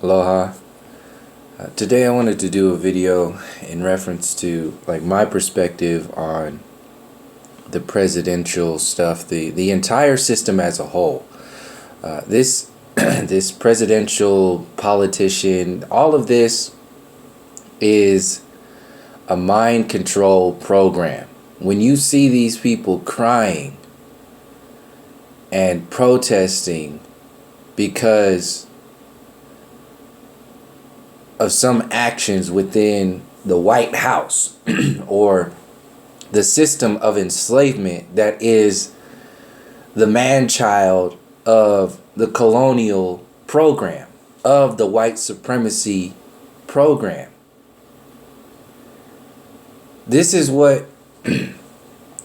Aloha. Today I wanted to do a video in reference to my perspective on the presidential stuff, the entire system as a whole. This this presidential politician, all of this is a mind control program. When you see these people crying and protesting because of some actions within the White House or the system of enslavement that is the man-child of the colonial program, of the white supremacy program. This is what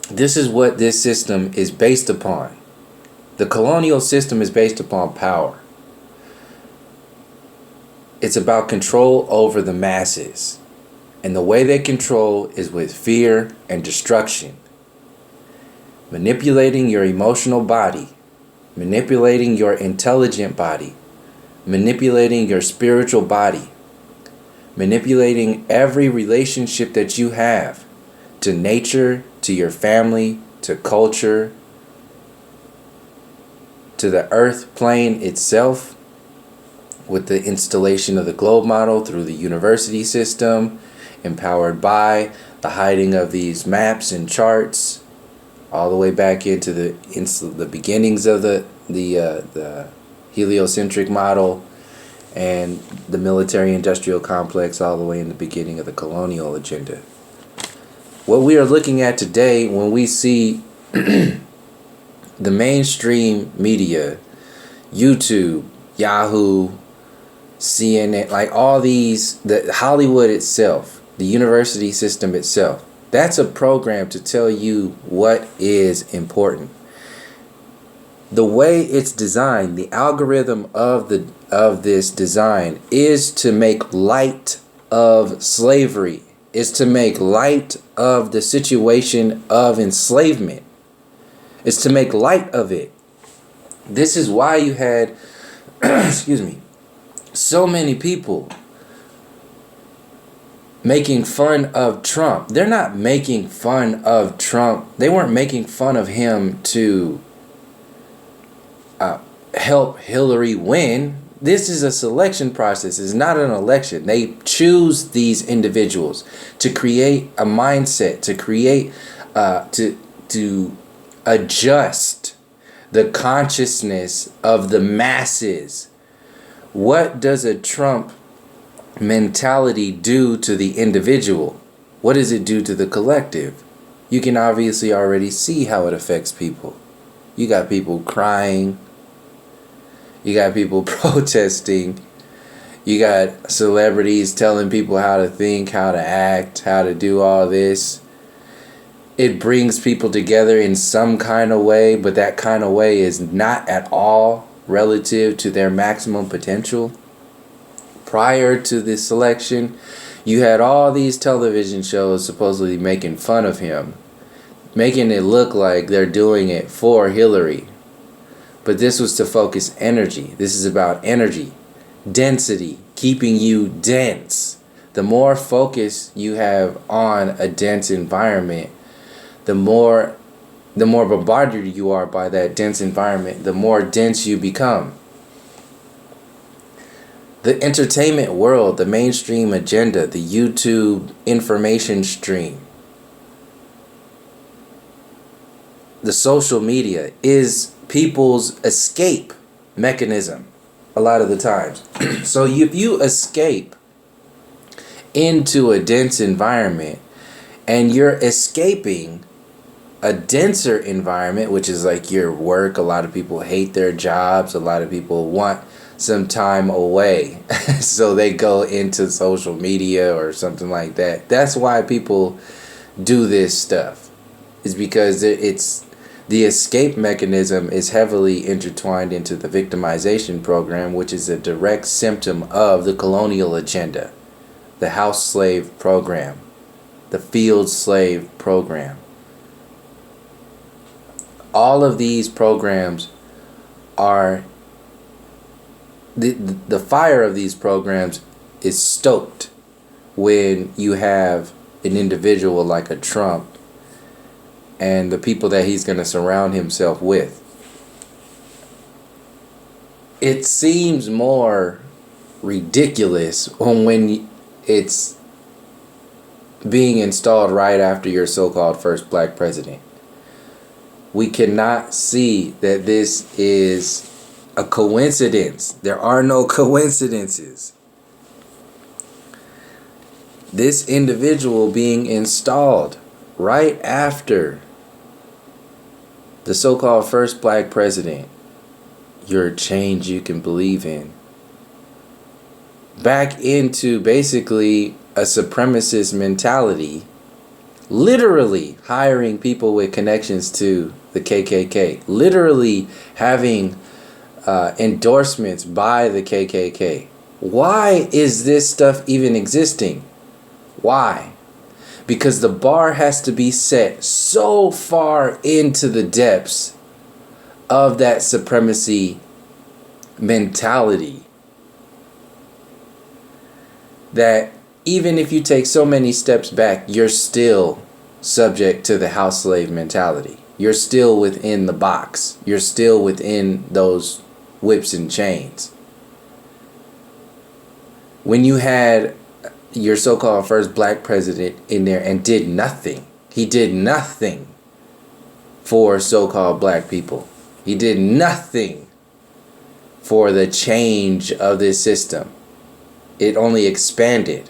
this system is based upon. The colonial system is based upon power. It's about control over the masses. And the way they control is with fear and destruction. Manipulating your emotional body. Manipulating your intelligent body. Manipulating your spiritual body. Manipulating every relationship that you have to nature, to your family, to culture, to the earth plane itself, with the installation of the globe model through the university system, empowered by the hiding of these maps and charts, all the way back into the beginnings of the heliocentric model and the military-industrial complex, all the way in the beginning of the colonial agenda. What we are looking at today, when we see the mainstream media, YouTube, Yahoo, CNN, like all these, the Hollywood itself, the university system itself, that's a program to tell you what is important. The way it's designed, the algorithm of this design is to make light of slavery, is to make light of the situation of enslavement. It's to make light of it. This is why you had excuse me, so many people making fun of Trump. They're not making fun of Trump. They weren't making fun of him to help Hillary win. This is a selection process. It's not an election. They choose these individuals to create a mindset, to create, to adjust the consciousness of the masses. What does a Trump mentality do to the individual? What does it do to the collective? You can obviously already see how it affects people. You got people crying. You got people protesting. You got celebrities telling people how to think, how to act, how to do all this. It brings people together in some kind of way, but that kind of way is not at all relative to their maximum potential. Prior to this election, you had all these television shows supposedly making fun of him, making it look like they're doing it for Hillary. But this was to focus energy. This is about energy, density, keeping you dense. The more focus you have on a dense environment, the more bombarded you are by that dense environment, the more dense you become. The entertainment world, the mainstream agenda, the YouTube information stream, the social media is people's escape mechanism a lot of the times. So if you escape into a dense environment and you're escaping a denser environment, which is like your work. A lot of people hate their jobs. A lot of people want some time away. So they go into social media or something like that. That's why people do this stuff. Is because it's the escape mechanism is heavily intertwined into the victimization program, which is a direct symptom of the colonial agenda, the house slave program, the field slave program. All of these programs are the fire of these programs is stoked when you have an individual like a Trump and the people that he's going to surround himself with. It seems more ridiculous when it's being installed right after your so-called first black president. We cannot see that this is a coincidence. There are no coincidences. This individual being installed right after the so-called first black president, you're a change you can believe in, back into basically a supremacist mentality, literally hiring people with connections to the KKK, literally having endorsements by the KKK. Why is this stuff even existing? Why? Because the bar has to be set so far into the depths of that supremacy mentality that even if you take so many steps back, you're still subject to the house slave mentality. You're still within the box. You're still within those whips and chains. When you had your so-called first black president in there and did nothing, he did nothing for so-called black people. He did nothing for the change of this system. It only expanded.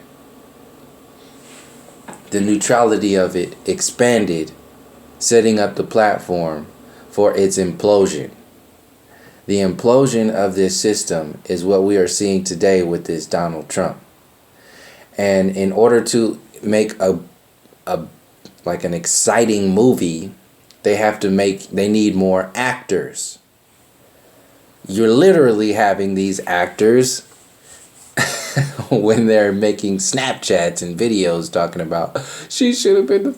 The neutrality of it expanded, setting up the platform for its implosion. The implosion of this system is what we are seeing today with this Donald Trump. And in order to make a like an exciting movie, they need more actors. You're literally having these actors when they're making Snapchats and videos talking about she should have been the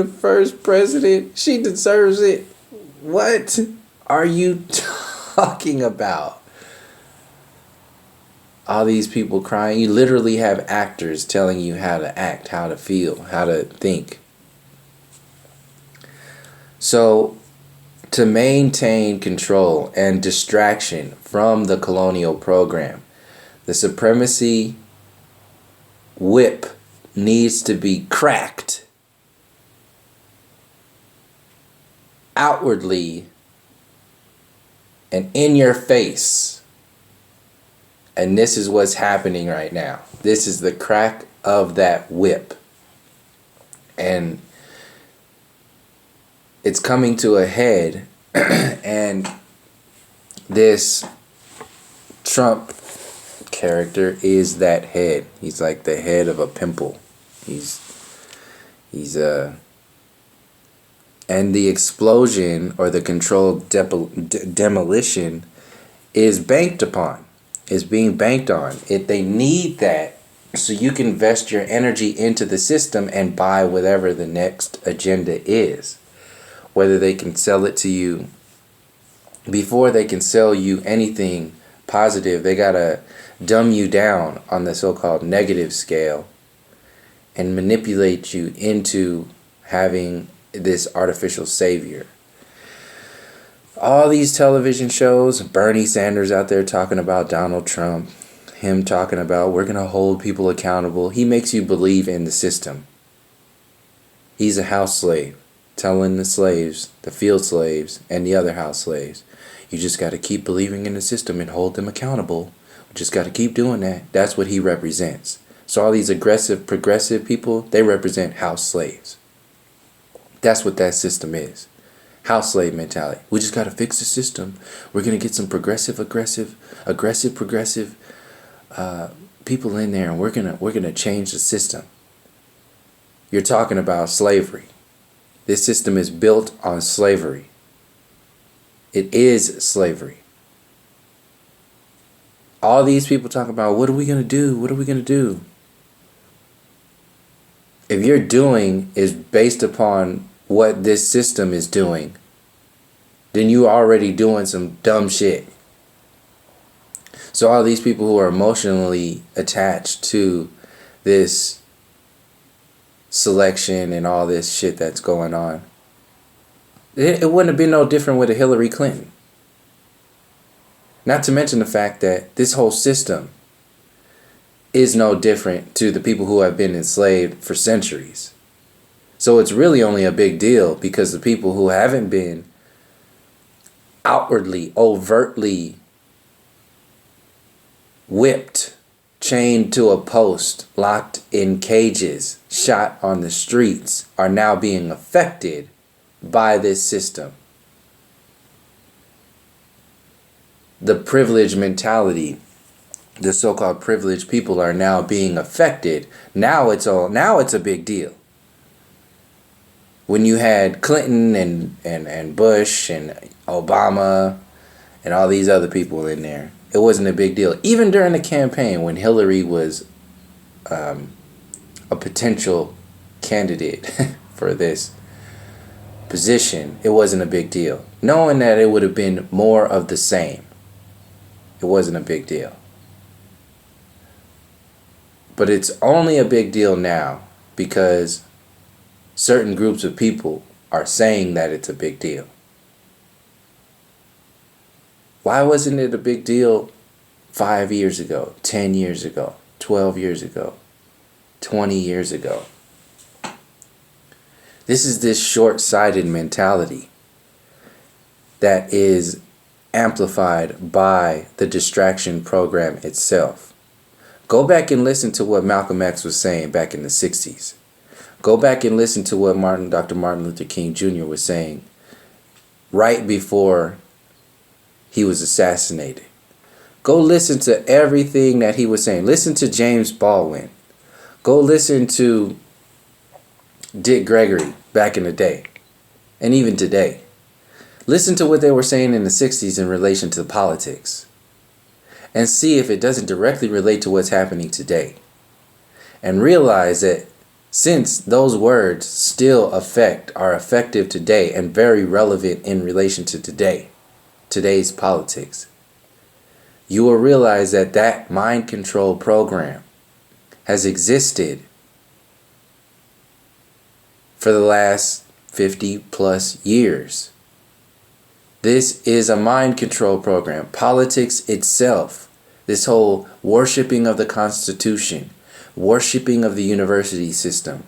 first president. She deserves it. What are you talking about? All these people crying. You literally have actors telling you how to act, how to feel, how to think. So, to maintain control and distraction from the colonial program, the supremacy whip needs to be cracked outwardly and in your face. And this is what's happening right now. This is the crack of that whip. And it's coming to a head. And this Trump character is that head. He's like the head of a pimple. And the explosion or the controlled demolition is banked upon. Is being banked on. They need that so you can invest your energy into the system and buy whatever the next agenda is. Whether they can sell it to you. Before they can sell you anything positive, they gotta dumb you down on the so-called negative scale and manipulate you into having this artificial savior. All these television shows, Bernie Sanders out there talking about Donald Trump, him talking about we're going to hold people accountable. He makes you believe in the system. He's a house slave, telling the slaves, the field slaves, and the other house slaves, you just got to keep believing in the system and hold them accountable. We just got to keep doing that. That's what he represents. So all these aggressive, progressive people, they represent house slaves. That's what that system is. House slave mentality. We just got to fix the system. We're going to get some progressive people in there, and we're going to change the system. You're talking about slavery. This system is built on slavery. It is slavery. All these people talk about, what are we going to do? What are we going to do? If your doing is based upon what this system is doing, then you already doing some dumb shit. So all these people who are emotionally attached to this selection and all this shit that's going on, it wouldn't have been no different with a Hillary Clinton. Not to mention the fact that this whole system is no different to the people who have been enslaved for centuries. So it's really only a big deal because the people who haven't been outwardly, overtly whipped, chained to a post, locked in cages, shot on the streets, are now being affected by this system. The privilege mentality, the so-called privileged people are now being affected. Now it's a big deal. When you had Clinton and Bush and Obama and all these other people in there, it wasn't a big deal. Even during the campaign when Hillary was a potential candidate for this position, it wasn't a big deal. Knowing that it would have been more of the same, it wasn't a big deal. But it's only a big deal now because certain groups of people are saying that it's a big deal. Why wasn't it a big deal 5 years ago, 10 years ago, 12 years ago, 20 years ago? This is this short-sighted mentality that is amplified by the distraction program itself. Go back and listen to what Malcolm X was saying back in the 60s. Go back and listen to what Dr. Martin Luther King Jr. was saying right before he was assassinated. Go listen to everything that he was saying. Listen to James Baldwin. Go listen to Dick Gregory back in the day and even today. Listen to what they were saying in the 60s in relation to politics and see if it doesn't directly relate to what's happening today. And realize that since those words still are effective today and very relevant in relation to today's politics, you will realize that that mind control program has existed for the last 50 plus years. This is a mind control program. Politics itself, this whole worshiping of the Constitution, worshiping of the university system,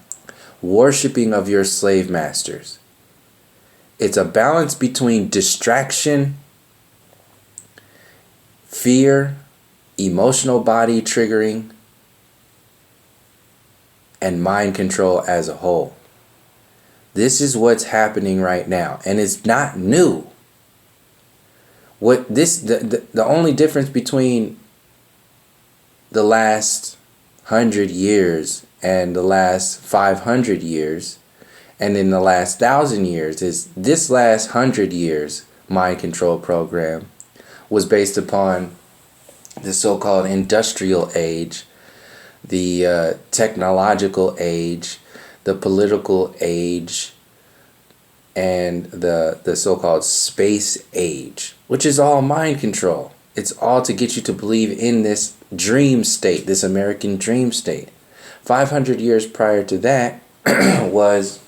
worshiping of your slave masters. It's a balance between distraction, fear, emotional body triggering, and mind control as a whole. This is what's happening right now, and it's not new. The only difference between the last 100 years and the last 500 years and in the last 1,000 years is this last 100 years mind control program was based upon the so-called industrial age, the technological age, the political age, and the so-called space age, which is all mind control. It's all to get you to believe in this dream state, this American dream state. 500 years prior to that was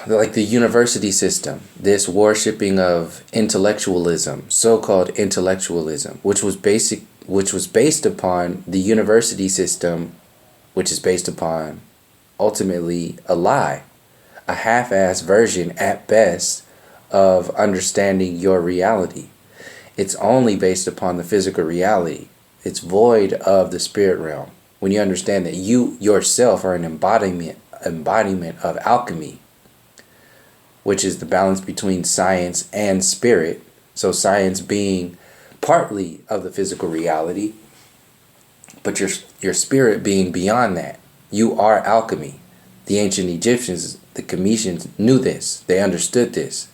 like the university system, this worshiping of intellectualism, so-called intellectualism, which was based upon the university system, which is based upon ultimately a lie, a half-ass version at best of understanding your reality. It's only based upon the physical reality. It's void of the spirit realm. When you understand that you yourself are an embodiment of alchemy, which is the balance between science and spirit. So science being partly of the physical reality, but your spirit being beyond that. You are alchemy. The ancient Egyptians, the Cometians knew this. They understood this.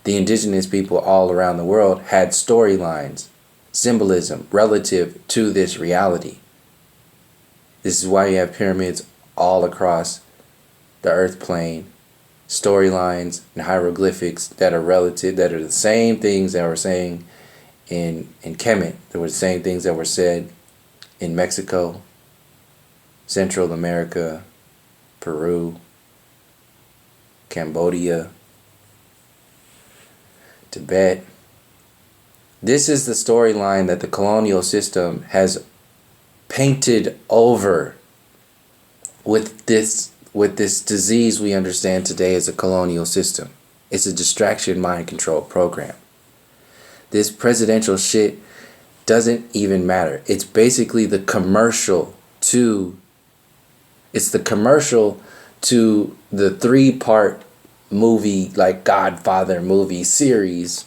The indigenous people all around the world had storylines, symbolism relative to this reality. This is why you have pyramids all across the earth plane storylines and hieroglyphics that are relative, that are the same things that were saying in Kemet. There were the same things that were said in Mexico, Central America, Peru, Cambodia, Tibet. This is the storyline that the colonial system has painted over with this disease we understand today as a colonial system. It's a distraction mind control program. This presidential shit doesn't even matter. It's basically the commercial to the 3-part movie, like Godfather movie series.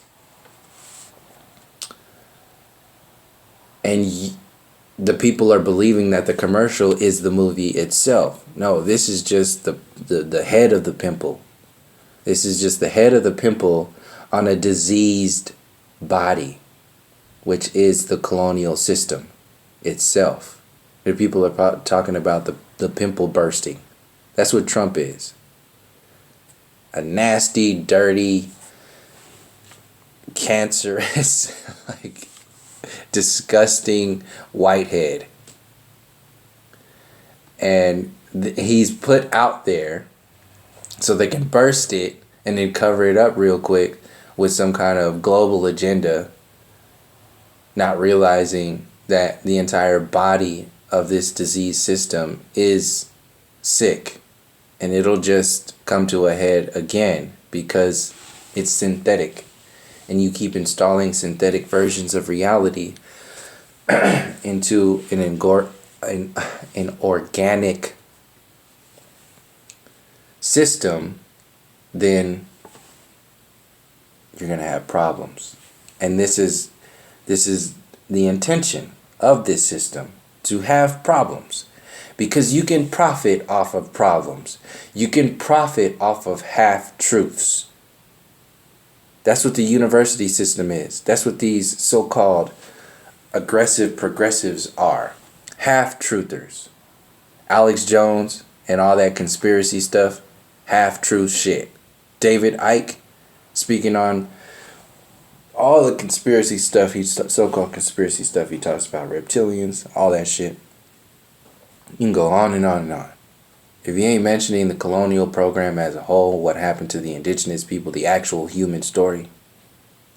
And the people are believing that the commercial is the movie itself. No, this is just the head of the pimple. This is just the head of the pimple on a diseased body, which is the colonial system itself. The people are talking about the pimple bursting. That's what Trump is. A nasty, dirty, cancerous, like disgusting whitehead. And he's put out there so they can burst it and then cover it up real quick with some kind of global agenda, not realizing that the entire body of this disease system is sick, and it'll just come to a head again because it's synthetic, and you keep installing synthetic versions of reality into an organic system, then you're gonna have problems. And this is the intention of this system, to have problems, because you can profit off of problems. You can profit off of half-truths. That's what the university system is. That's what these so-called aggressive progressives are. Half-truthers. Alex Jones and all that conspiracy stuff, half-truth shit. David Icke, speaking on all the conspiracy stuff, so-called conspiracy stuff, he talks about reptilians, all that shit. You can go on and on and on. If you ain't mentioning the colonial program as a whole, what happened to the indigenous people, the actual human story,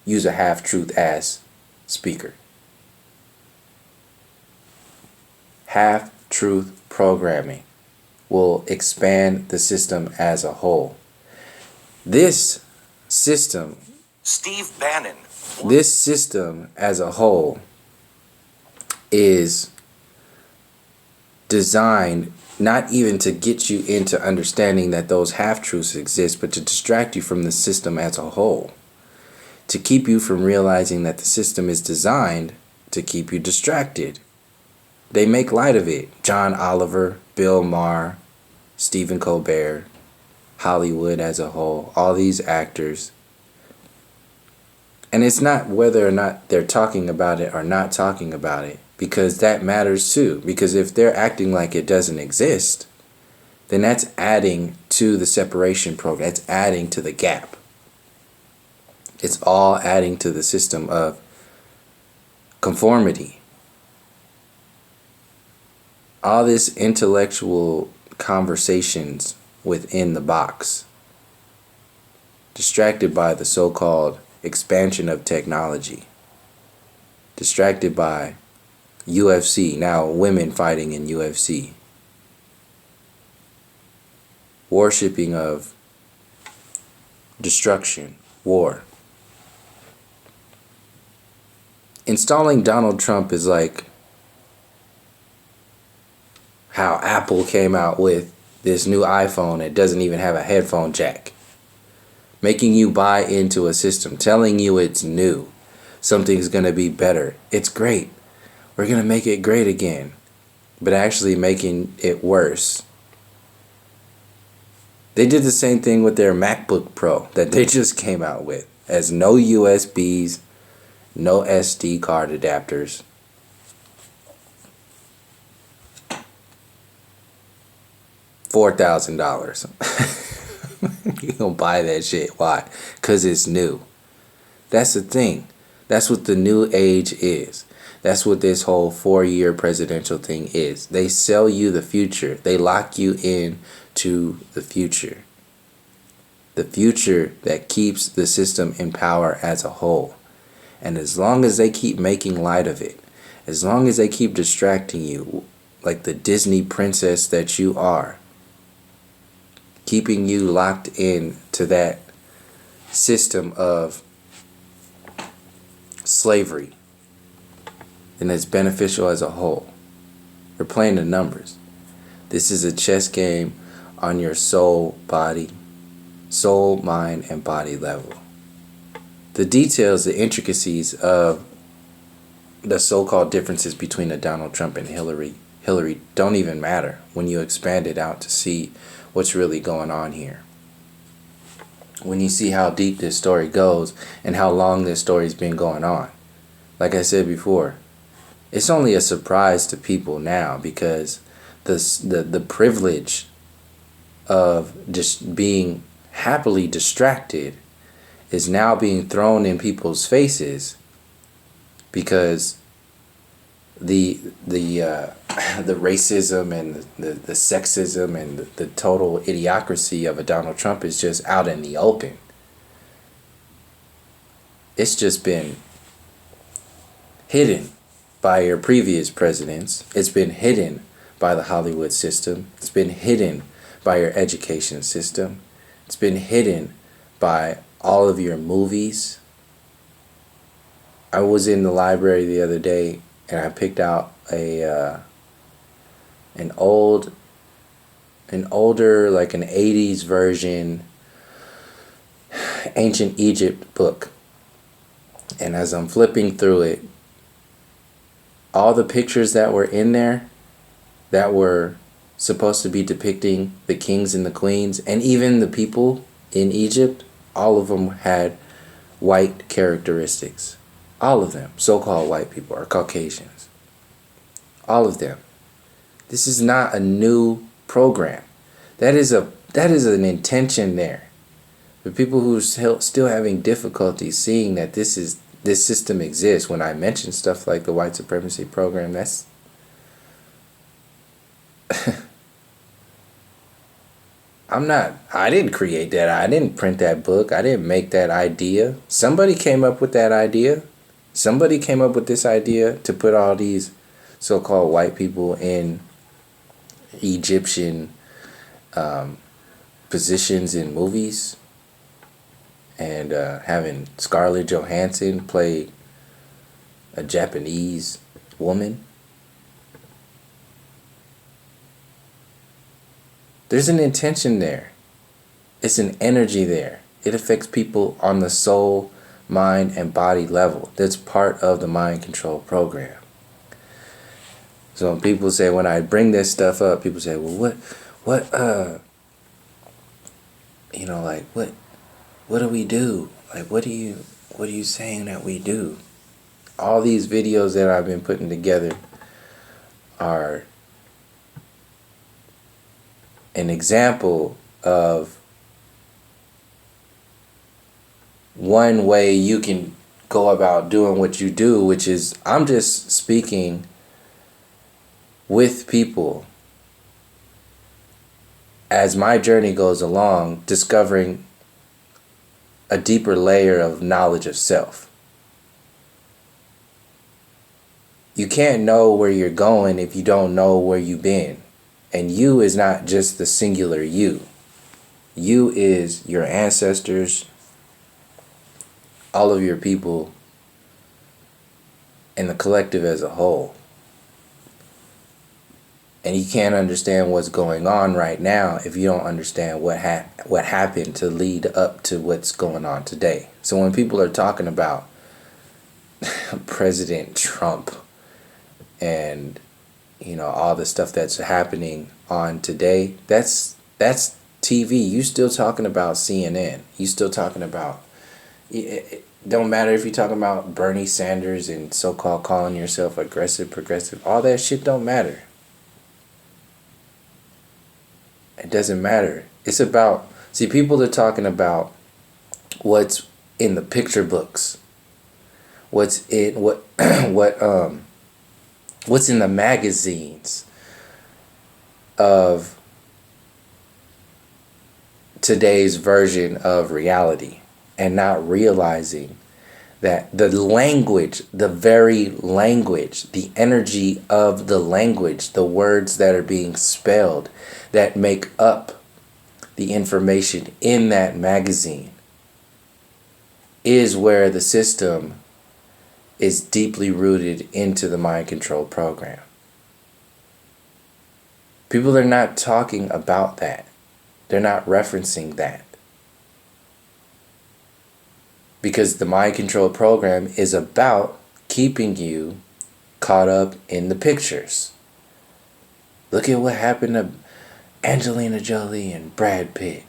use a half-truth ass speaker. Half-truth programming will expand the system as a whole. This system, Steve Bannon. This system as a whole is designed not even to get you into understanding that those half-truths exist, but to distract you from the system as a whole. To keep you from realizing that the system is designed to keep you distracted. They make light of it. John Oliver, Bill Maher, Stephen Colbert, Hollywood as a whole, all these actors. And it's not whether or not they're talking about it or not talking about it, because that matters too. Because if they're acting like it doesn't exist, then that's adding to the separation program. It's adding to the gap. It's all adding to the system of conformity. All this intellectual conversations within the box, distracted by the so-called expansion of technology, distracted by UFC, now women fighting in UFC, worshipping of destruction, war. Installing Donald Trump is like how Apple came out with this new iPhone that doesn't even have a headphone jack. Making you buy into a system, telling you it's new. Something's going to be better. It's great. We're going to make it great again. But actually making it worse. They did the same thing with their MacBook Pro that they just came out with. As no USBs, no SD card adapters. $4,000. You gonna buy that shit. Why? Because it's new. That's the thing. That's what the new age is. That's what this whole 4-year presidential thing is. They sell you the future. They lock you in to the future. The future that keeps the system in power as a whole. And as long as they keep making light of it, as long as they keep distracting you like the Disney princess that you are, keeping you locked in to that system of slavery, and it's beneficial as a whole. They're playing the numbers. This is a chess game on your soul, mind, and body level. The details, the intricacies of the so-called differences between a Donald Trump and Hillary don't even matter when you expand it out to see what's really going on here. When you see how deep this story goes and how long this story's been going on. Like I said before, it's only a surprise to people now because the privilege of just being happily distracted is now being thrown in people's faces because the racism and the sexism and the total idiocracy of a Donald Trump is just out in the open. It's just been hidden by your previous presidents. It's been hidden by the Hollywood system. It's been hidden by your education system. It's been hidden by all of your movies. I was in the library the other day and I picked out an older, like an 80s version ancient Egypt book. And as I'm flipping through it, all the pictures that were in there that were supposed to be depicting the kings and the queens and even the people in Egypt, all of them had white characteristics. All of them, so-called white people, are Caucasians. All of them. This is not a new program. That is an intention there. For people who are still having difficulty seeing that this system exists, when I mention stuff like the white supremacy program, that's I didn't create that. I didn't print that book. I didn't make that idea. Somebody came up with that idea. Somebody came up with this idea to put all these so-called white people in Egyptian positions in movies and having Scarlett Johansson play a Japanese woman. There's an intention there. It's an energy there. It affects people on the soul, mind, and body level. That's part of the mind control program. So when people say, when I bring this stuff up, people say, well, what do we do? Like, what are you saying that we do? All these videos that I've been putting together are an example of one way you can go about doing what you do, which is I'm just speaking with people as my journey goes along, discovering a deeper layer of knowledge of self. You can't know where you're going if you don't know where you've been. And you is not just the singular you. You is your ancestors, all of your people, and the collective as a whole. And you can't understand what's going on right now if you don't understand what happened to lead up to what's going on today. So when people are talking about President Trump and all the stuff that's happening on today, that's TV. You still talking about CNN. You still talking about, it don't matter if you're talking about Bernie Sanders and so-called calling yourself aggressive, progressive. All that shit don't matter. It doesn't matter. It's about See, people are talking about what's in the picture books, what's in what's in the magazines of today's version of reality, and not realizing that the language, the very language, the energy of the language, the words that are being spelled that make up the information in that magazine is where the system is deeply rooted into the mind control program. People are not talking about that. They're not referencing that. Because the mind control program is about keeping you caught up in the pictures. Look at what happened to Angelina Jolie and Brad Pitt.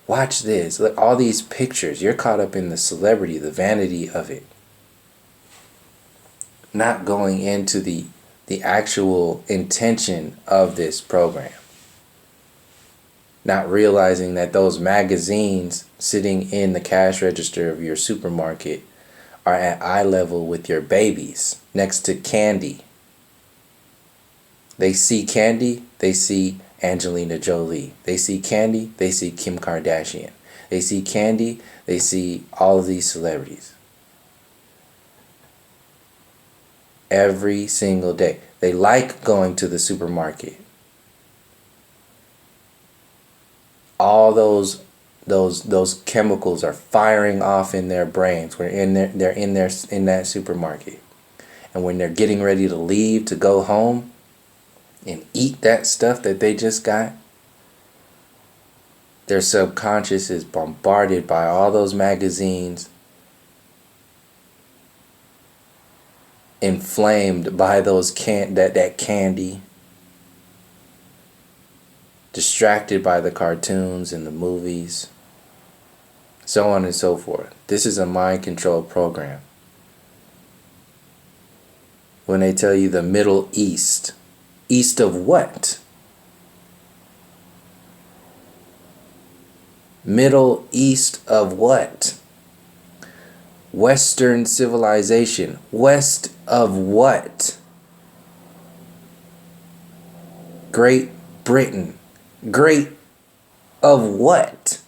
Watch this. Look, all these pictures. You're caught up in the celebrity, the vanity of it. Not going into the actual intention of this program. Not realizing that those magazines sitting in the cash register of your supermarket are at eye level with your babies next to candy. They see candy, they see Angelina Jolie. They see candy, they see Kim Kardashian. They see candy, they see all of these celebrities. Every single day. They like going to the supermarket. All those chemicals are firing off in their brains. They're in that supermarket, and when they're getting ready to leave to go home and eat that stuff that they just got, their subconscious is bombarded by all those magazines, inflamed by those that candy. Distracted by the cartoons and the movies, so on and so forth. This is a mind control program. When they tell you the Middle East, east of what? Middle East of what? Western civilization. West of what? Great Britain. Great of what?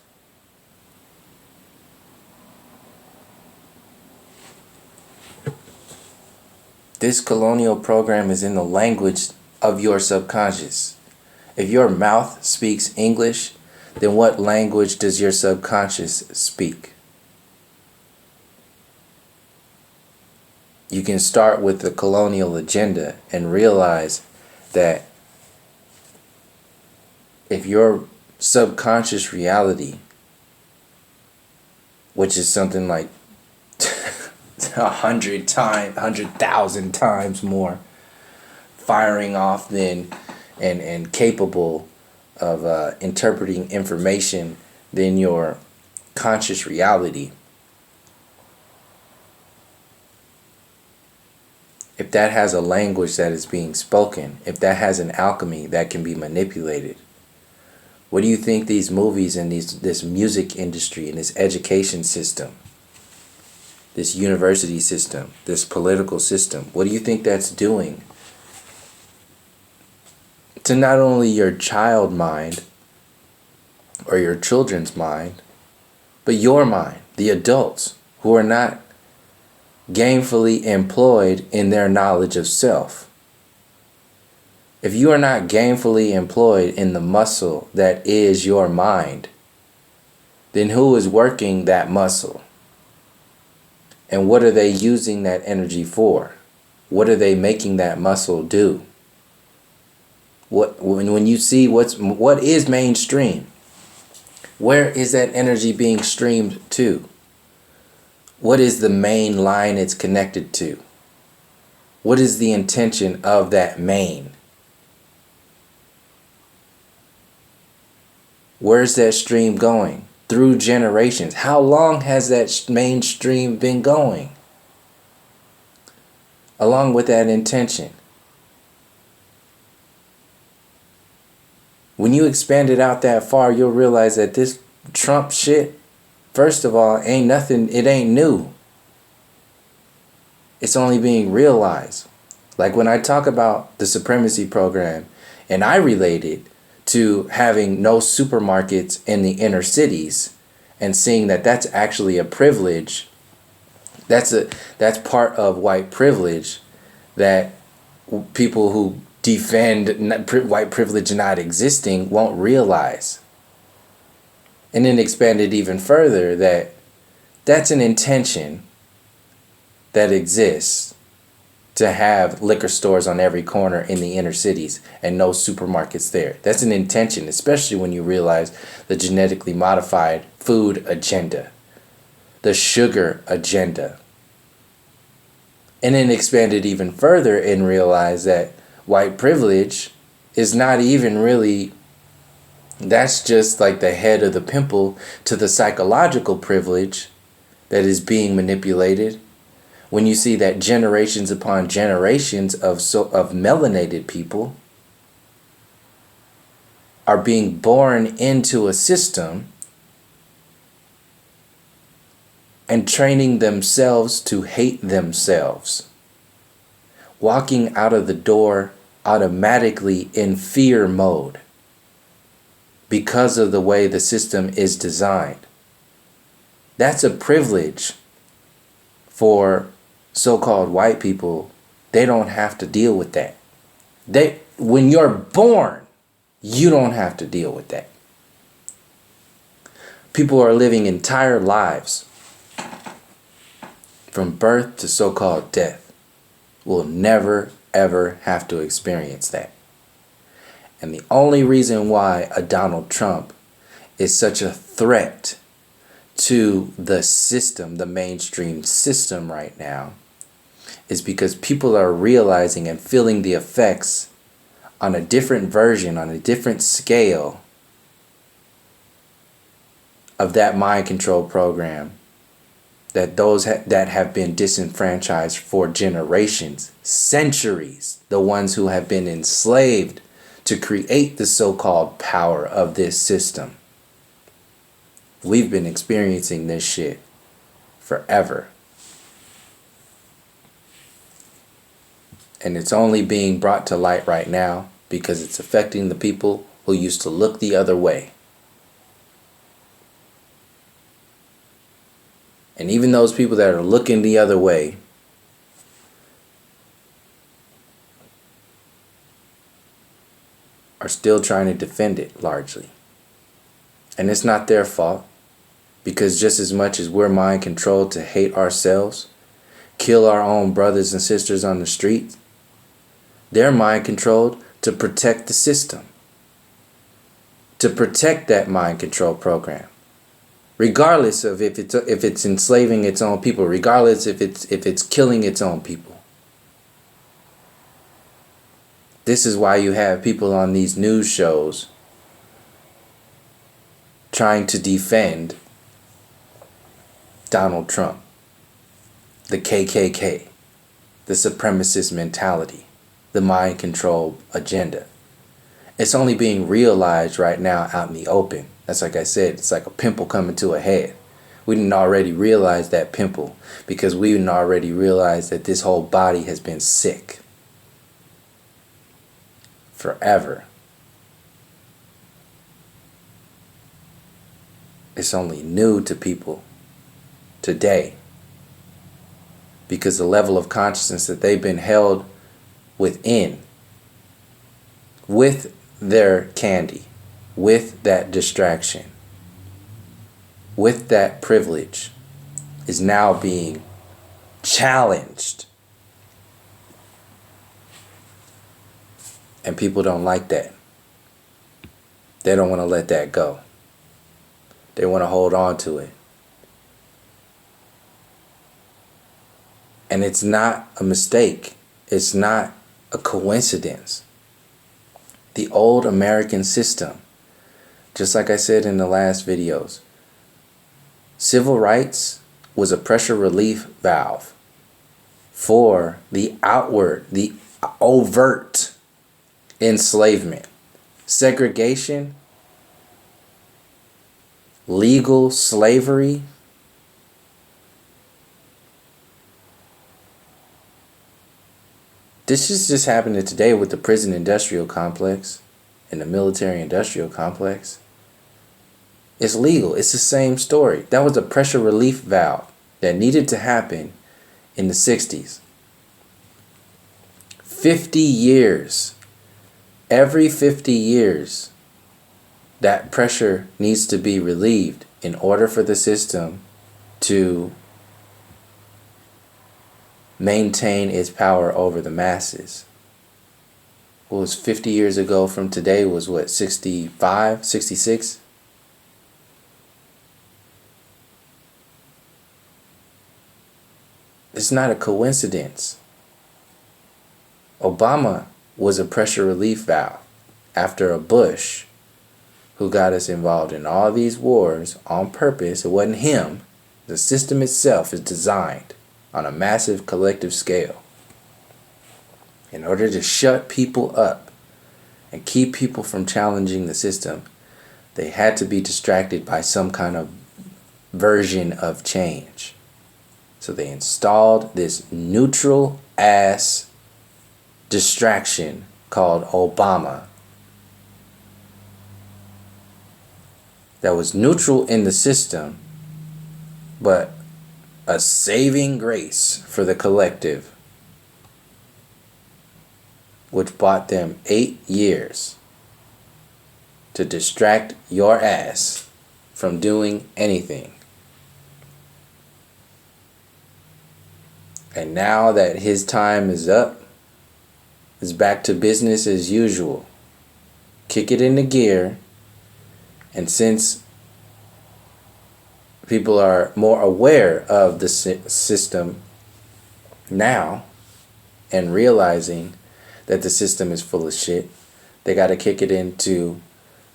This colonial program is in the language of your subconscious. If your mouth speaks English, then what language does your subconscious speak? You can start with the colonial agenda and realize that if your subconscious reality, which is something like 100,000 times more firing off than and capable of interpreting information than your conscious reality, if that has a language that is being spoken, if that has an alchemy that can be manipulated, what do you think these movies and this music industry and this education system, this university system, this political system, what do you think that's doing to not only your child mind or your children's mind, but your mind, the adults who are not gainfully employed in their knowledge of self? If you are not gainfully employed in the muscle that is your mind, then who is working that muscle? And what are they using that energy for? What are they making that muscle do? When you see what is mainstream, where is that energy being streamed to? What is the main line it's connected to? What is the intention of that main? Where's that stream going? Through generations. How long has that mainstream been going? Along with that intention. When you expand it out that far, you'll realize that this Trump shit, first of all, ain't nothing, it ain't new. It's only being realized. Like when I talk about the supremacy program, and I relate it to having no supermarkets in the inner cities, and seeing that that's actually a privilege. That's part of white privilege that people who defend white privilege not existing won't realize. And then expanded even further that that's an intention that exists to have liquor stores on every corner in the inner cities and no supermarkets there. That's an intention, especially when you realize the genetically modified food agenda, the sugar agenda. And then expanded even further and realize that white privilege is not even really, that's just like the head of the pimple to the psychological privilege that is being manipulated. When you see that generations upon generations of melanated people are being born into a system and training themselves to hate themselves, walking out of the door automatically in fear mode because of the way the system is designed. That's a privilege for so-called white people. They don't have to deal with that. When you're born, you don't have to deal with that. People are living entire lives from birth to so-called death will never ever have to experience that. And the only reason why a Donald Trump is such a threat to the system, the mainstream system right now, is because people are realizing and feeling the effects on a different version, on a different scale of that mind control program that those that have been disenfranchised for generations, centuries, the ones who have been enslaved to create the so-called power of this system. We've been experiencing this shit forever. And it's only being brought to light right now because it's affecting the people who used to look the other way. And even those people that are looking the other way are still trying to defend it largely. And it's not their fault, because just as much as we're mind controlled to hate ourselves, kill our own brothers and sisters on the street, they're mind controlled to protect the system, to protect that mind control program. Regardless of if it's enslaving its own people, regardless if it's killing its own people. This is why you have people on these news shows trying to defend Donald Trump, the KKK, the supremacist mentality, the mind control agenda. It's only being realized right now out in the open. That's like I said, it's like a pimple coming to a head. We didn't already realize that pimple because we didn't already realize that this whole body has been sick forever. It's only new to people today because the level of consciousness that they've been held within with their candy, with that distraction, with that privilege, is now being challenged. And people don't like that. They don't want to let that go. They want to hold on to it. And it's not a mistake. It's not a coincidence. The old American system, just like I said in the last videos, civil rights was a pressure relief valve for the outward, the overt enslavement. Segregation legal slavery. This is just happening today with the prison industrial complex and the military industrial complex. It's legal. It's the same story. That was a pressure relief valve that needed to happen in the 60s. 50 years. Every 50 years, that pressure needs to be relieved in order for the system to maintain its power over the masses. What was 50 years ago from today was what, 65, 66? It's not a coincidence. Obama was a pressure relief valve after a Bush who got us involved in all these wars on purpose. It wasn't him. The system itself is designed on a massive collective scale in order to shut people up and keep people from challenging the system. They had to be distracted by some kind of version of change. So they installed this neutral ass distraction called Obama that was neutral in the system, but a saving grace for the collective, which bought them 8 years to distract your ass from doing anything. And now that his time is up, it's back to business as usual. Kick it into gear, and since people are more aware of the system now and realizing that the system is full of shit, they got to kick it into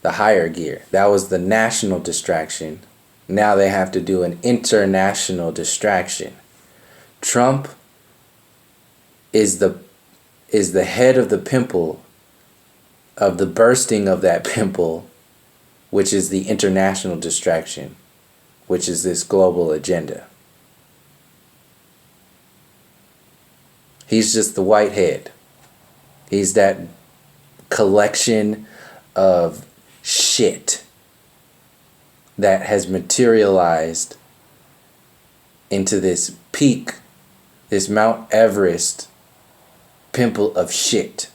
the higher gear. That was the national distraction. Now they have to do an international distraction. Trump is the head of the pimple, of the bursting of that pimple, which is the international distraction, which is this global agenda. He's just the whitehead. He's that collection of shit that has materialized into this peak, this Mount Everest pimple of shit.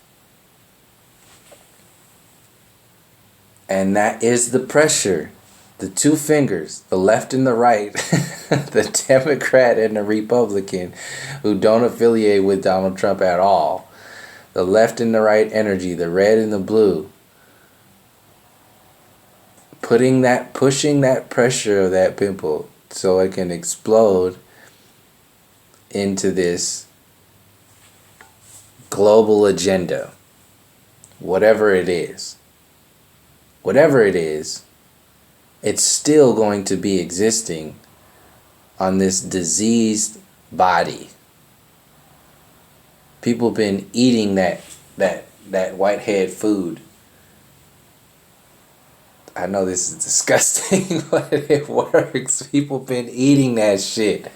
And that is the pressure. The two fingers, the left and the right, the Democrat and the Republican, who don't affiliate with Donald Trump at all, the left and the right energy, the red and the blue, pushing that pressure of that pimple so it can explode into this global agenda. Whatever it is, it's still going to be existing on this diseased body. People been eating that whitehead food. I know this is disgusting, but it works. People been eating that shit.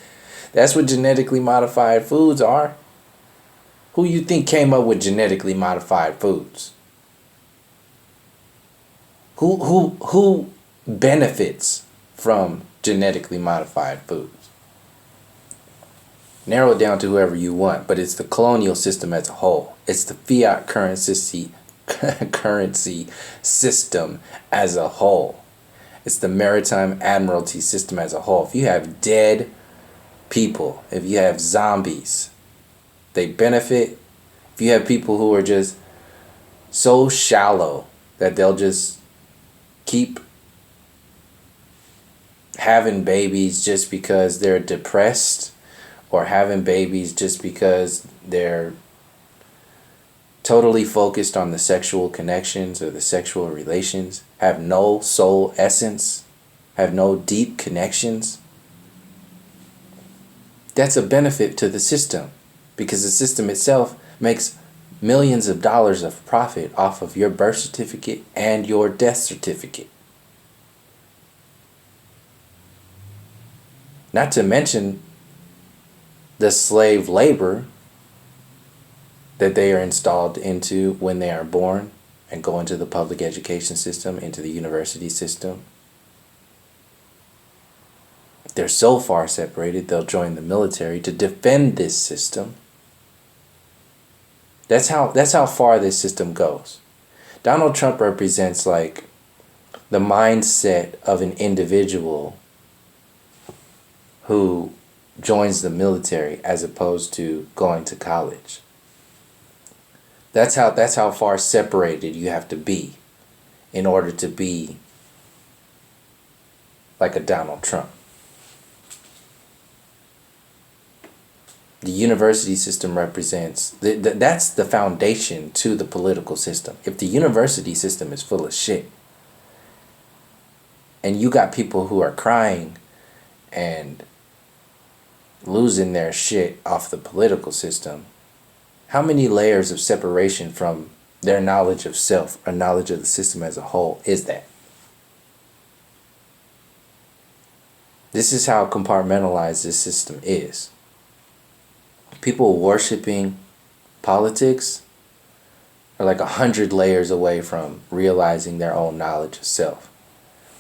That's what genetically modified foods are. Who you think came up with genetically modified foods? Who benefits from genetically modified foods? Narrow it down to whoever you want, but it's the colonial system as a whole. It's the fiat currency system as a whole. It's the maritime admiralty system as a whole. If you have dead people, if you have zombies, they benefit. If you have people who are just so shallow that they'll just keep having babies just because they're depressed, or having babies just because they're totally focused on the sexual connections or the sexual relations, have no soul essence, have no deep connections, that's a benefit to the system, because the system itself makes millions of dollars of profit off of your birth certificate and your death certificate. Not to mention the slave labor that they are installed into when they are born and go into the public education system, into the university system. They're so far separated, they'll join the military to defend this system. That's how far this system goes. Donald Trump represents like the mindset of an individual who joins the military as opposed to going to college. That's how far separated you have to be in order to be like a Donald Trump. The university system represents, that's the foundation to the political system. If the university system is full of shit, and you got people who are crying and losing their shit off the political system, how many layers of separation from their knowledge of self or knowledge of the system as a whole is that? This is how compartmentalized this system is. People worshiping politics are like 100 layers away from realizing their own knowledge of self.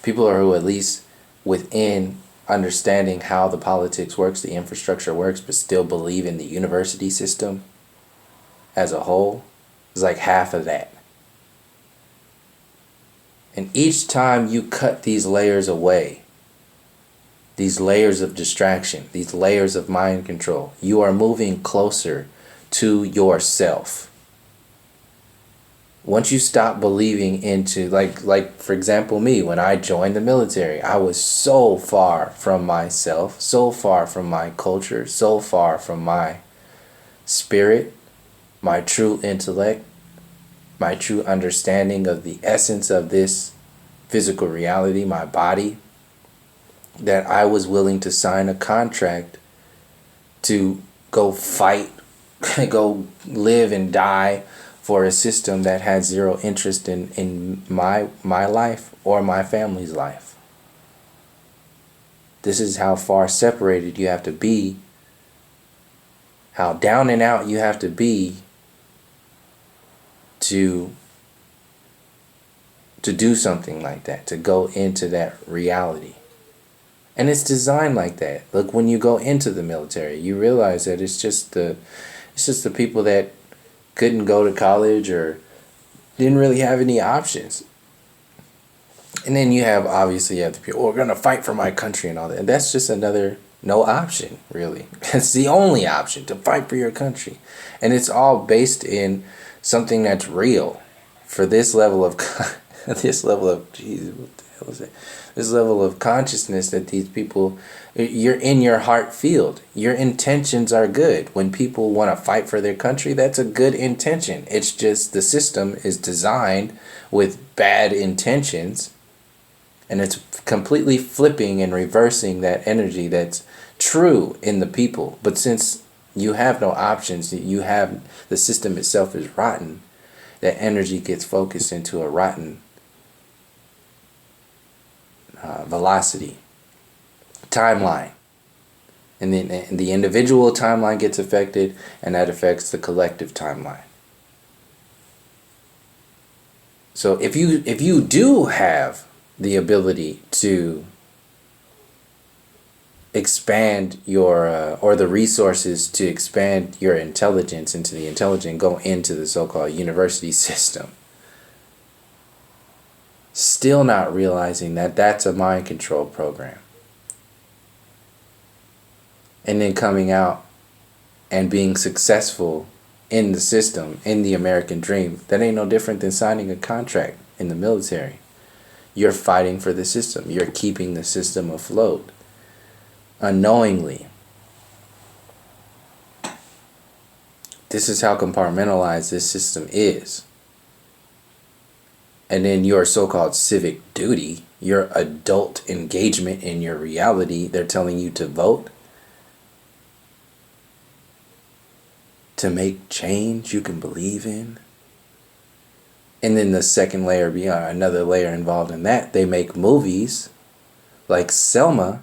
People are who at least within understanding how the politics works, the infrastructure works, but still believe in the university system as a whole is like half of that. And each time you cut these layers away, these layers of distraction, these layers of mind control, you are moving closer to yourself. Once you stop believing into, like for example, me, when I joined the military, I was so far from myself, so far from my culture, so far from my spirit, my true intellect, my true understanding of the essence of this physical reality, my body, that I was willing to sign a contract to go fight, go live and die for a system that had zero interest in my life or my family's life. This is how far separated you have to be, how down and out you have to be to do something like that, to go into that reality. And it's designed like that. Look, when you go into the military, you realize that it's just the people that couldn't go to college or didn't really have any options. And then you have the people, we're going to fight for my country and all that. And that's just another no option, really. It's the only option, to fight for your country. And it's all based in something that's real. For this level of this level of consciousness that these people, you're in your heart field. Your intentions are good. When people want to fight for their country, that's a good intention. It's just the system is designed with bad intentions, and it's completely flipping and reversing that energy that's true in the people. But since you have no options, the system itself is rotten, that energy gets focused into a rotten velocity, timeline. And then the individual timeline gets affected, and that affects the collective timeline. So if you do have the ability to expand your or the resources to expand your intelligence into the intelligent, go into the so-called university system, still not realizing that that's a mind control program, and then coming out and being successful in the system, in the American dream, that ain't no different than signing a contract in the military. You're fighting for the system. You're keeping the system afloat unknowingly. This is how compartmentalized this system is. And then your so-called civic duty, your adult engagement in your reality, they're telling you to vote, to make change you can believe in. And then the second layer beyond, another layer involved in that, they make movies like Selma,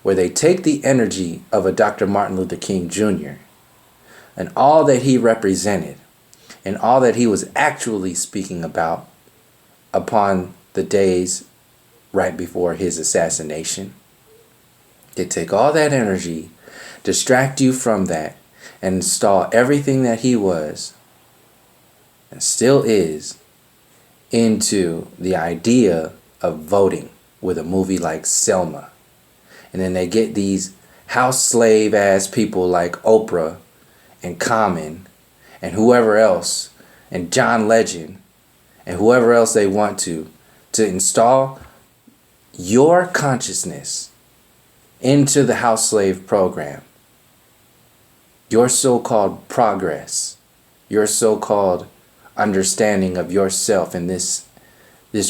where they take the energy of a Dr. Martin Luther King Jr. and all that he represented and all that he was actually speaking about upon the days right before his assassination. They take all that energy, distract you from that, and install everything that he was and still is into the idea of voting with a movie like Selma. And then they get these house slave ass people like Oprah and Common and whoever else and John Legend and whoever else they want to install your consciousness into the house slave program. Your so-called progress, your so-called understanding of yourself and this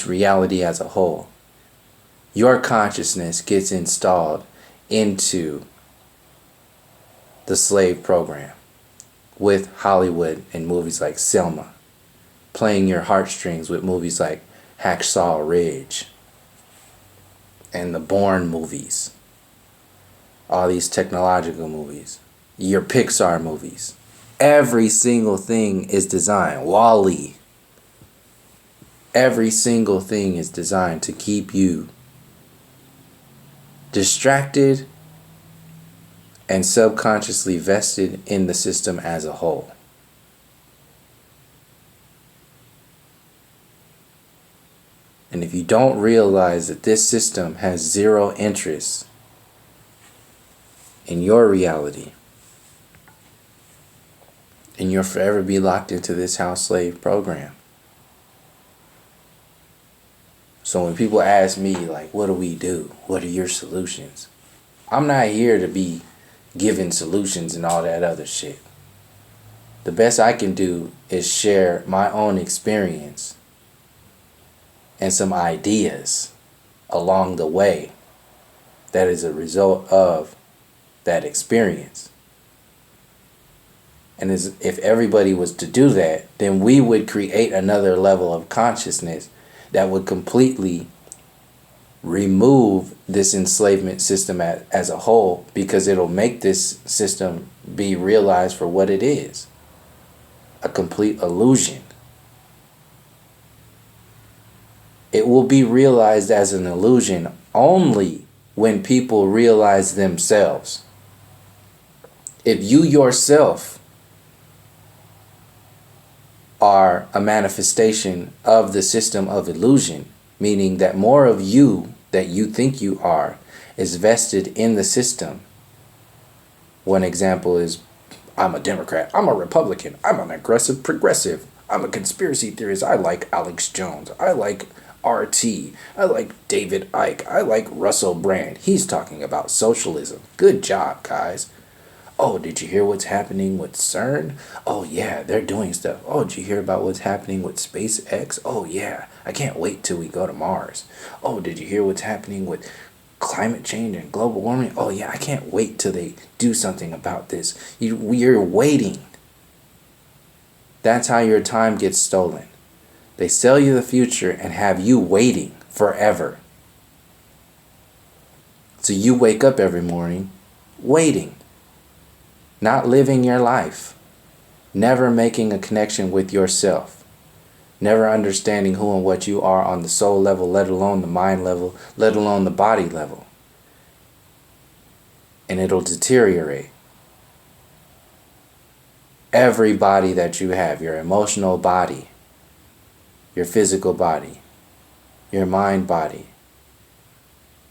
reality as a whole. Your consciousness gets installed into the slave program with Hollywood and movies like Selma, playing your heartstrings with movies like Hacksaw Ridge and the Bourne movies, all these technological movies, your Pixar movies. Every single thing is designed. Wall-E. Every single thing is designed to keep you distracted and subconsciously vested in the system as a whole. And if you don't realize that this system has zero interest in your reality, and you'll forever be locked into this house slave program. So when people ask me, like, what do we do? What are your solutions? I'm not here to be giving solutions and all that other shit. The best I can do is share my own experience and some ideas along the way that is a result of that experience. And if everybody was to do that, then we would create another level of consciousness that would completely remove this enslavement system as a whole, because it'll make this system be realized for what it is, a complete illusion. It will be realized as an illusion only when people realize themselves. If you yourself are a manifestation of the system of illusion, meaning that more of you that you think you are is vested in the system. One example is, I'm a Democrat, I'm a Republican, I'm an aggressive progressive, I'm a conspiracy theorist, I like Alex Jones, I like RT, I like David Icke, I like Russell Brand. He's talking about socialism. Good job, guys. Oh, did you hear what's happening with CERN? Oh, yeah, they're doing stuff. Oh, did you hear about what's happening with SpaceX? Oh, yeah, I can't wait till we go to Mars. Oh, did you hear what's happening with climate change and global warming? Oh, yeah, I can't wait till they do something about this. You're waiting. That's how your time gets stolen. They sell you the future and have you waiting forever. So you wake up every morning waiting. Not living your life, never making a connection with yourself, never understanding who and what you are on the soul level, let alone the mind level, let alone the body level. And it'll deteriorate. Every body that you have, your emotional body, your physical body, your mind body,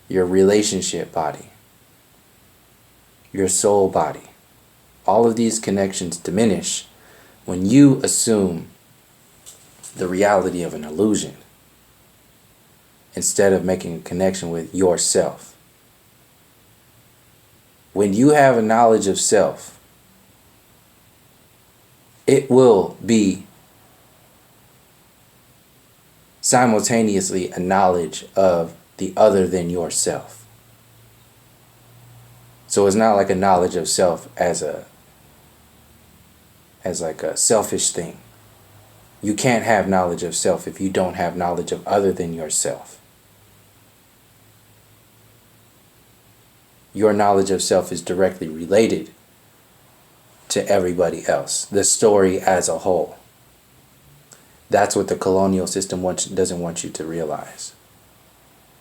your relationship body, your soul body. All of these connections diminish when you assume the reality of an illusion instead of making a connection with yourself. When you have a knowledge of self, it will be simultaneously a knowledge of the other than yourself. So it's not like a knowledge of self as like a selfish thing. You can't have knowledge of self if you don't have knowledge of other than yourself. your knowledge of self is directly related to everybody else, the story as a whole. That's what the colonial system doesn't want you to realize.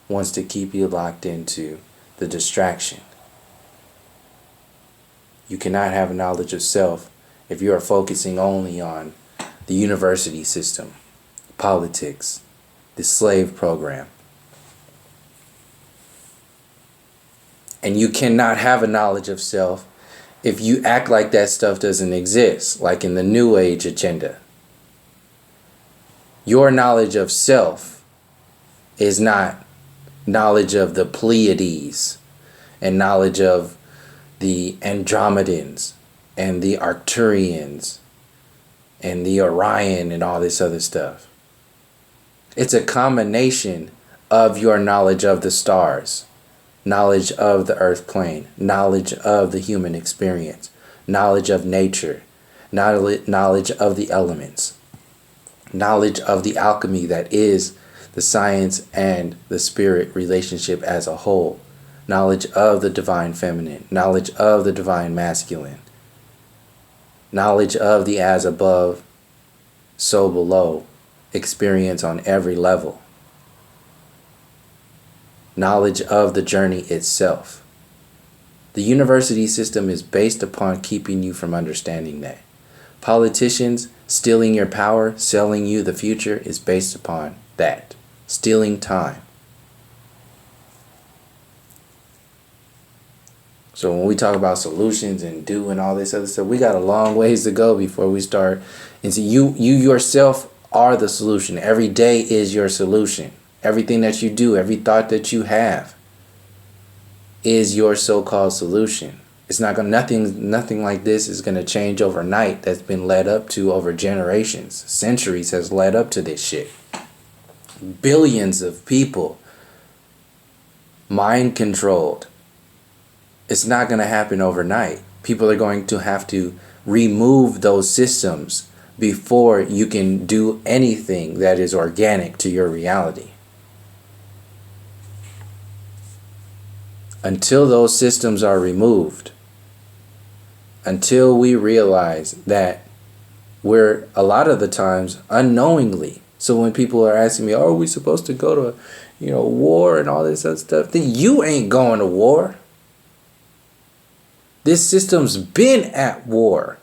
Wants to keep you locked into the distraction. You cannot have a knowledge of self if you are focusing only on the university system, politics, the slave program. And you cannot have a knowledge of self if you act like that stuff doesn't exist, like in the New Age agenda. Your knowledge of self is not knowledge of the Pleiades and knowledge of the Andromedans and the Arcturians and the Orion and all this other stuff. It's a combination of your knowledge of the stars, knowledge of the earth plane, knowledge of the human experience, knowledge of nature, knowledge of the elements, knowledge of the alchemy that is the science and the spirit relationship as a whole, knowledge of the divine feminine, knowledge of the divine masculine, knowledge of the as above, so below experience on every level, knowledge of the journey itself. The university system is based upon keeping you from understanding that. Politicians stealing your power, selling you the future is based upon that. Stealing time. So when we talk about solutions and do and all this other stuff, we got a long ways to go before we start. And see, you yourself are the solution. Every day is your solution. Everything that you do, every thought that you have is your so-called solution. It's not gonna nothing like this is gonna change overnight. That's been led up to over generations. Centuries has led up to this shit. Billions of people mind controlled. It's not gonna happen overnight. People are going to have to remove those systems before you can do anything that is organic to your reality. Until those systems are removed, until we realize that we're a lot of the times unknowingly. So when people are asking me, "Oh, are we supposed to go to, war and all this other stuff?" Then you ain't going to war. This system's been at war.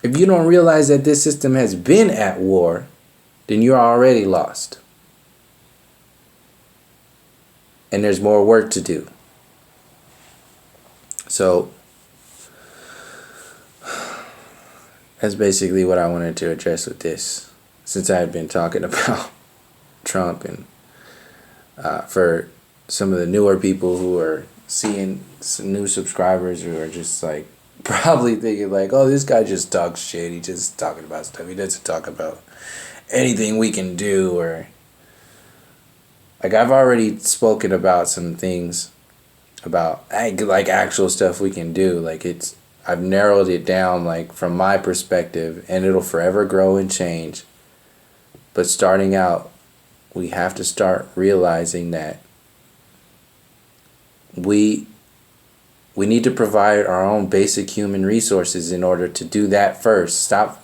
If you don't realize that this system has been at war, then you're already lost. And there's more work to do. So that's basically what I wanted to address with this. Since I had been talking about Trump and for some of the newer people who are seeing some new subscribers who are just like probably thinking like, "Oh, this guy just talks shit. He just talking about stuff. He doesn't talk about anything we can do." Or like I've already spoken about some things about like actual stuff we can do. Like I've narrowed it down like from my perspective, and it'll forever grow and change. But starting out, we have to start realizing that we need to provide our own basic human resources in order to do that first. Stop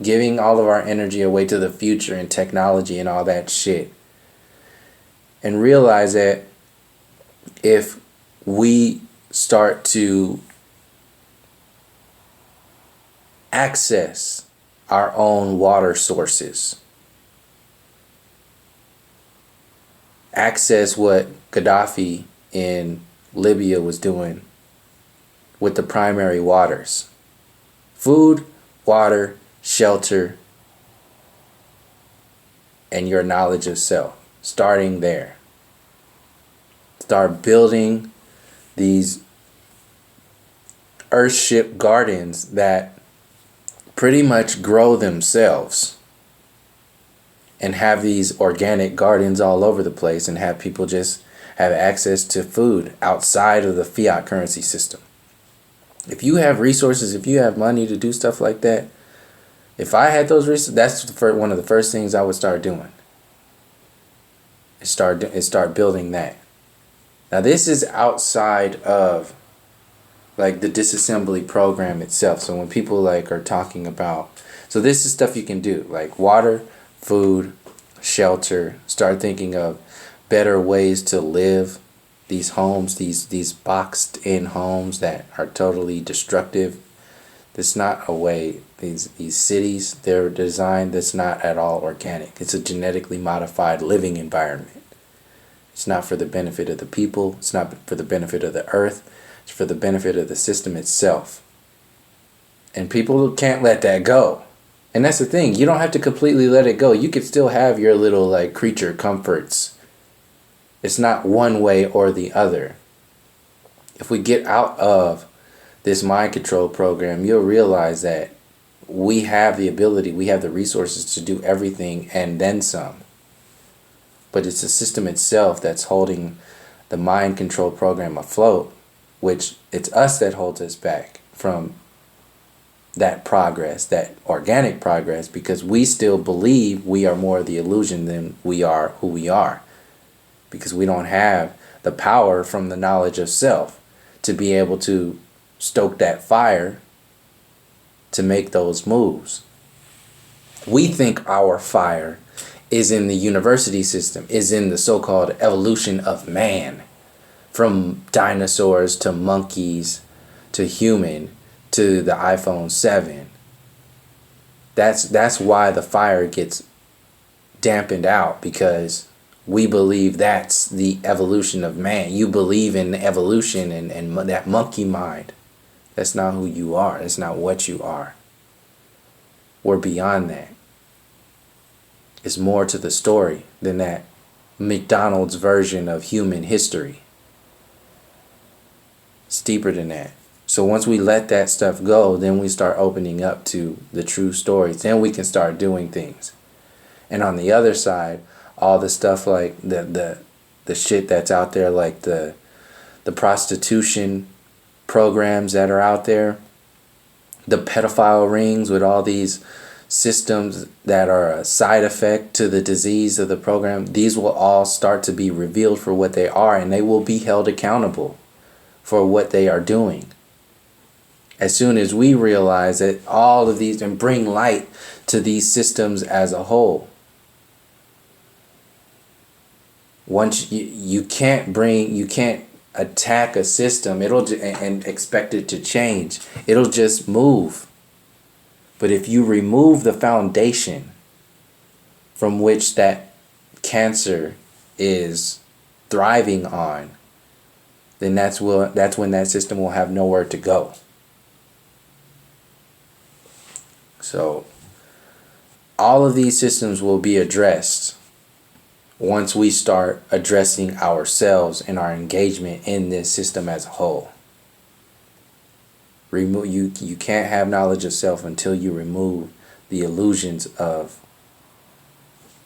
giving all of our energy away to the future and technology and all that shit. And realize that if we start to access our own water sources, access what Gaddafi in Libya was doing with the primary waters: food, water, shelter, and your knowledge of self. Starting there. Start building these earthship gardens that pretty much grow themselves, and have these organic gardens all over the place, and have people just have access to food outside of the fiat currency system. If you have resources, if you have money to do stuff like that, if I had those resources, that's one of the first things I would start doing. start building that. Now this is outside of like the disassembly program itself. So when people like are talking about, so this is stuff you can do, like water, food, shelter. Start thinking of better ways to live. These homes, these boxed in homes that are totally destructive. That's not a way. These cities, they're designed, that's not at all organic. It's a genetically modified living environment. It's not for the benefit of the people. It's not for the benefit of the earth. It's for the benefit of the system itself. And people can't let that go. And that's the thing. You don't have to completely let it go. You could still have your little like creature comforts. It's not one way or the other. If we get out of this mind control program, you'll realize that we have the ability, we have the resources to do everything and then some. But it's the system itself that's holding the mind control program afloat, which it's us that holds us back from that progress, that organic progress, because we still believe we are more the illusion than we are who we are. Because we don't have the power from the knowledge of self to be able to stoke that fire to make those moves. We think our fire is in the university system, is in the so-called evolution of man, from dinosaurs to monkeys to human to the iPhone 7. That's why the fire gets dampened out, because we believe that's the evolution of man. You believe in evolution and that monkey mind. That's not who you are. That's not what you are. We're beyond that. It's more to the story than that McDonald's version of human history. It's deeper than that. So once we let that stuff go, then we start opening up to the true stories. Then we can start doing things. And on the other side, all the stuff like the shit that's out there, like the prostitution programs that are out there, the pedophile rings with all these systems that are a side effect to the disease of the program, these will all start to be revealed for what they are, and they will be held accountable for what they are doing. As soon as we realize that all of these, and bring light to these systems as a whole. Once you can't attack a system and expect it to change. It'll just move. But if you remove the foundation from which that cancer is thriving on, then that's when that system will have nowhere to go. So all of these systems will be addressed once we start addressing ourselves and our engagement in this system as a whole. You can't have knowledge of self until you remove the illusions of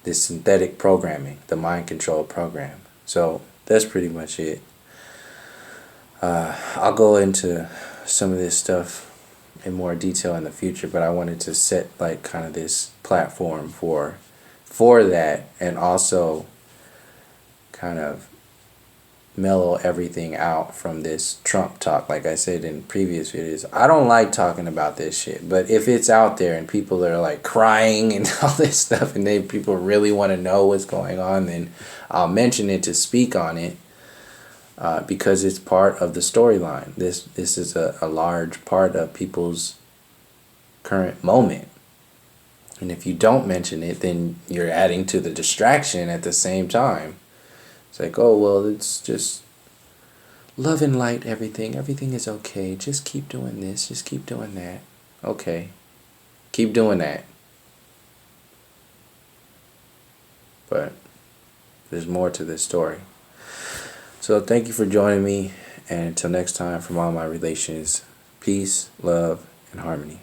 this synthetic programming, the mind control program. So that's pretty much it. I'll go into some of this stuff in more detail in the future, but I wanted to set like kind of this platform for that, and also kind of mellow everything out from this Trump talk. Like I said in previous videos, I don't like talking about this shit, but if it's out there and people are like crying and all this stuff, and people really want to know what's going on, then I'll mention it to speak on it, because it's part of the storyline. This is a large part of people's current moment. And if you don't mention it, then you're adding to the distraction at the same time. It's like, oh, well, it's just love and light, everything. Everything is okay. Just keep doing this. Just keep doing that. Okay. Keep doing that. But there's more to this story. So thank you for joining me. And until next time, from all my relations, peace, love, and harmony.